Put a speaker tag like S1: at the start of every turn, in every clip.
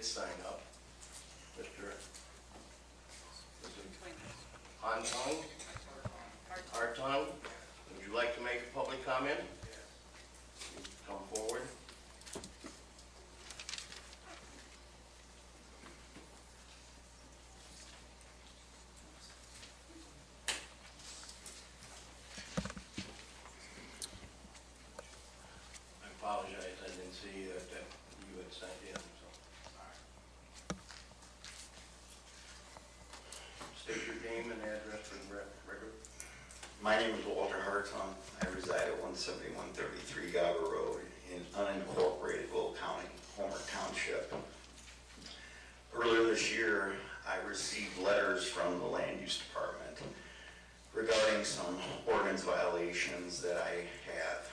S1: did sign up. Mr. Hartung, would you like to make a public comment? Come forward. I apologize, I didn't see that you had sent in. State your name and address for the record.
S2: My name is Walter Hartung. I reside at 17133 Gaba Road in unincorporated Will County, Homer Township. Earlier this year, I received letters from the Land Use Department regarding some ordinance violations that I have.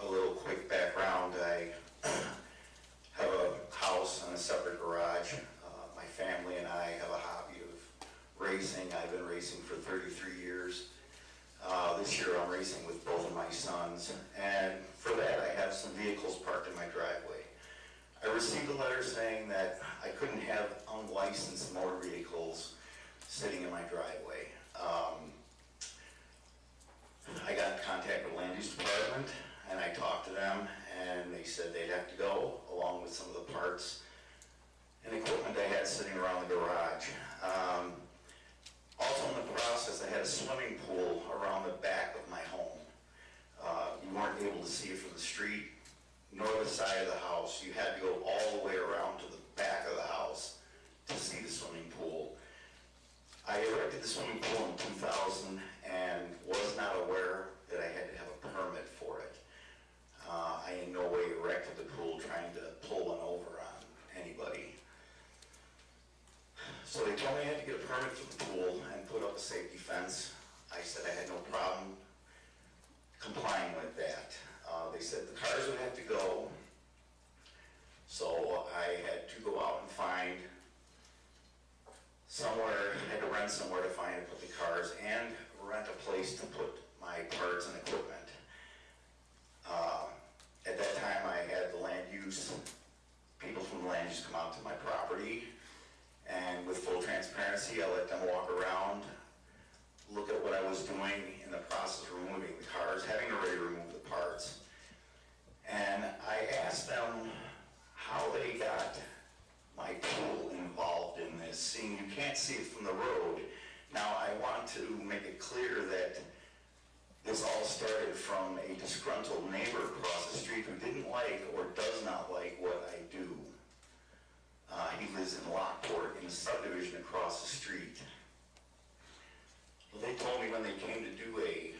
S2: A little quick background, I have a house and a separate garage. My family and I have a hobby of racing. I've been racing for 33 years. This year I'm racing with both of my sons, and for that I have some vehicles parked in my driveway. I received a letter saying that I couldn't have unlicensed motor vehicles sitting in my driveway. I got in contact with the Land Use Department and I talked to them, and they said they'd have to go along with some of the parts and equipment I had sitting around the garage. Also in the process, I had a swimming pool around the back of my home. You weren't able to see it from the street nor the side of the house. You had to go all the way around to the back of the house to see the swimming pool. I erected the swimming pool in 2000 and was not aware that I had to have a permit for it. I in no way erected the pool trying to pull one over on anybody. So they told me I had to get a permit for the pool and put up a safety fence. I said I had no problem complying with that. They said the cars would have to go, so I had to go out and find somewhere, I had to rent somewhere to find and put the cars and rent a place to put my parts and equipment. At that time I had the land use, people from the land use come out to my property, and with full transparency I let them walk around, look at what I was doing in the process of removing the cars, having already removed the parts. And I asked them how they got my pool involved in this, seeing you can't see it from the road. Now I want to make it clear that this all started from a disgruntled neighbor across the street who didn't like or does not like what I do. He lives in Lockport in a subdivision across the street. Well, they told me when they came to do a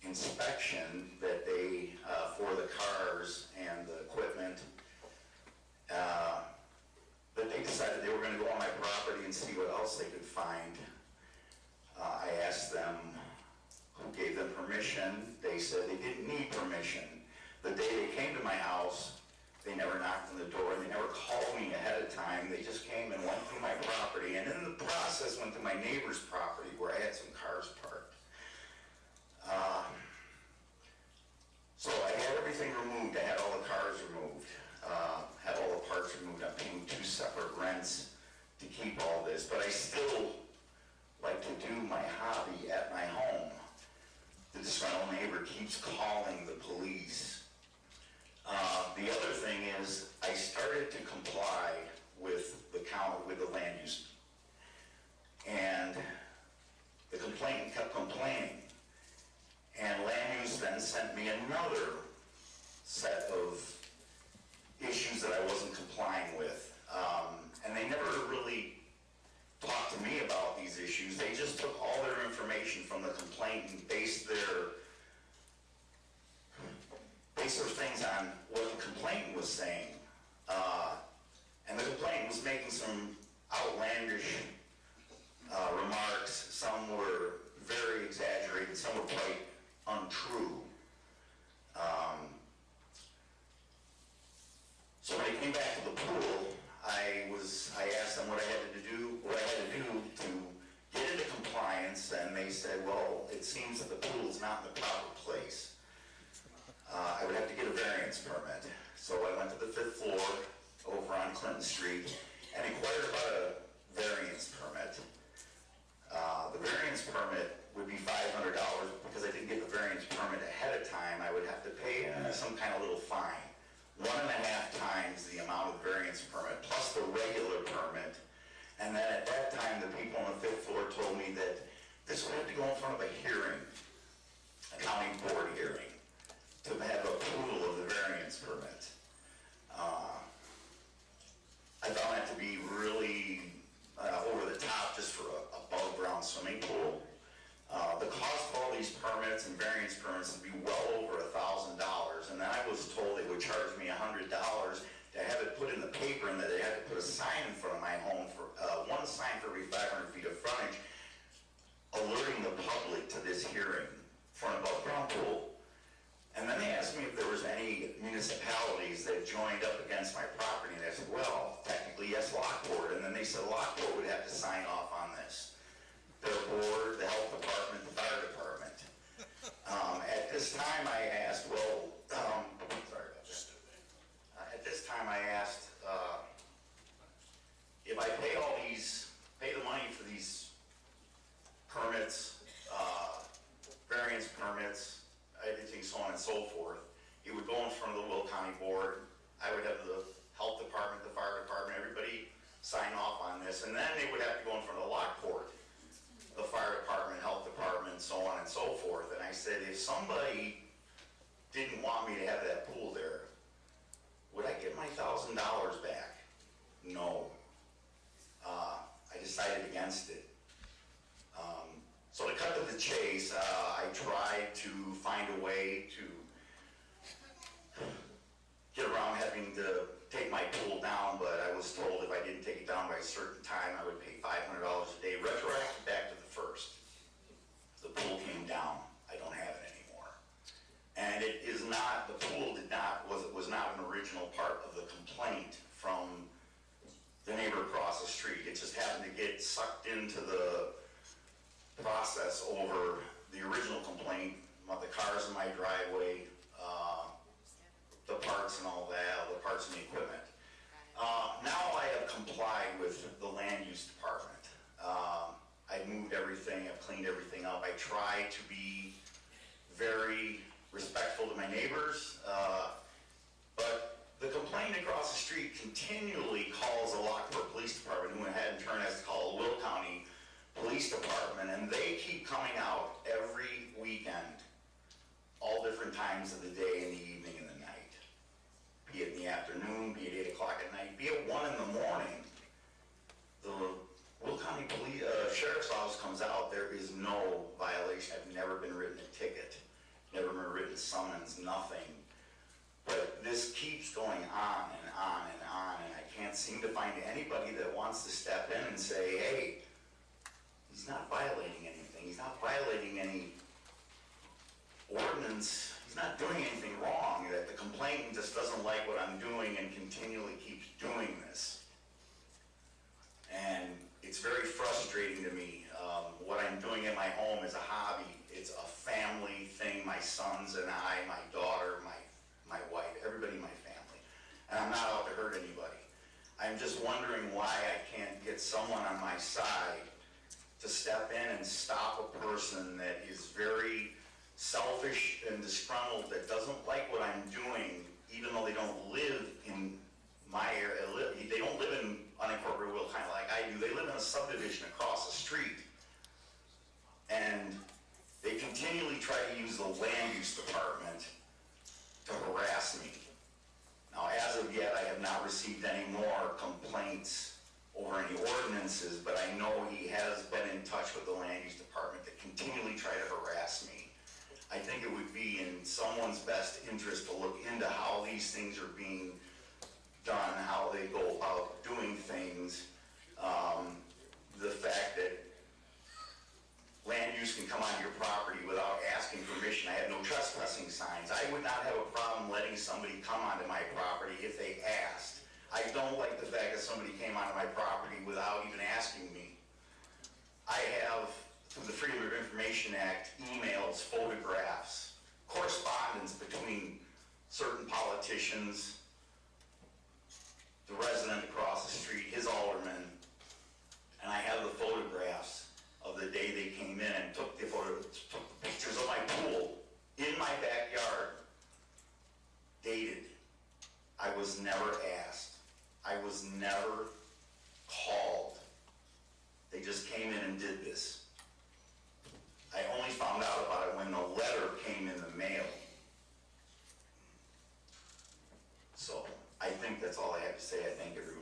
S2: inspection that they, for the cars and the equipment, that they decided they were going to go on my property and see what else they could find. I asked them who gave them permission. They said they didn't need permission. The day they came to my house, they never knocked on the door, they never called me ahead of time. They just came and went through my property, and in the process went to my neighbor's property where I had some cars parked. So I had everything removed. I had all the cars removed, had all the parts removed. I'm paying 2 separate rents to keep all this, but I still like to do my hobby at my home. The disgruntled neighbor keeps calling the police. The other thing is, I started to comply with the land use, and the complainant kept complaining, and land use then sent me another set of issues that I wasn't complying with, and they never really talked to me about these issues. They just took all their information from the complaint and based their things on what the complainant was saying. And the complainant was making some outlandish remarks. Some were very exaggerated, some were quite untrue. So when I came back to the pool, I asked them what I had to do to get into compliance, and they said, well, it seems that the pool is not in the proper place. I would have to get a variance permit. So I went to the 5th floor over on Clinton Street and inquired about a variance permit. The variance permit would be $500 because I didn't get the variance permit ahead of time. I would have to pay some kind of little fine. 1.5 times the amount of variance permit plus the regular permit. And then at that time, the people on the 5th floor told me that this would have to go in front of a hearing, a county board hearing, to have approval of the variance permit. I found that to be really over the top just for a above-ground swimming pool. The cost of all these permits and variance permits would be well over $1,000, and then I was told they would charge me $100 to have it put in the paper, and that they had to put a sign in front of my home for one sign for every 500 feet of frontage, alerting the public to this hearing for an above-ground pool. And then they asked me if there was any municipalities that joined up against my property, and I said, well, technically yes, Lockport. And then they said Lockport would have to sign off on this. Their board, the health department, the fire department. At this time I asked, well, sorry about that. At this time I asked if I pay the money for these permits, variance permits, everything, so on and so forth, it would go in front of the Will County Board. I would have the health department, the fire department, everybody sign off on this, and then they would have to go in front of the Lockport, the fire department, health department, so on and so forth. And I said, if somebody didn't want me to have that pool there, would I get my $1,000 back? No. I decided against it. So to cut to the chase, I tried to find a way to get around having to take my pool down, but I was told if I didn't take it down by a certain time, I would pay $500 a day, retroactive back to the first. The pool came down. I don't have it anymore. And it is not, the pool was not an original part of the complaint from the neighbor across the street. It just happened to get sucked into the process over the original complaint about the cars in my driveway, the parts and all that, the parts and the equipment. Now I have complied with the land use department. I've moved everything, I've cleaned everything up. I try to be very respectful to my neighbors, but the complainant across the street continually calls the Lockport Police Department, who in turn has to call the Will County Police Department, and they keep coming out every weekend, all different times of the day, in the evening and the night. Be it in the afternoon, be it 8 o'clock at night, be it 1 in the morning. The Will County Sheriff's Office comes out, there is no violation. I've never been written a ticket, never been written a summons, nothing. But this keeps going on and on and on, and I can't seem to find anybody that wants to step in and say, hey, he's not violating anything. He's not violating any ordinance. He's not doing anything wrong. That the complainant just doesn't like what I'm doing and continually keeps doing this. And it's very frustrating to me. What I'm doing in my home is a hobby. It's a family thing. My sons and I, my daughter, my wife, everybody in my family. And I'm not out to hurt anybody. I'm just wondering why I can't get someone on my side to step in and stop a person that is very selfish and disgruntled, that doesn't like what I'm doing, even though they don't live in my area. They don't live in unincorporated Will County like I do. They live in a subdivision across the street. And they continually try to use the land use department to harass me. Now, as of yet, I have not received any more complaints over any ordinances, but I know he has been in touch with the land use department that continually try to harass me. I think it would be in someone's best interest to look into how these things are being done, how they go about doing things. The fact that land use can come onto your property without asking permission. I have no trespassing signs. I would not have a problem letting somebody come onto my property if they asked. I don't like the fact that somebody came onto my property without even asking me. I have, through the Freedom of Information Act, emails, photographs, correspondence between certain politicians the resident across the street, his alderman, and I have the photographs of the day they came in and took the pictures of my pool in my backyard, dated. I was never asked. I was never called. They just came in and did this. I only found out about it when the letter came in the mail. So I think that's all I have to say. I thank everybody.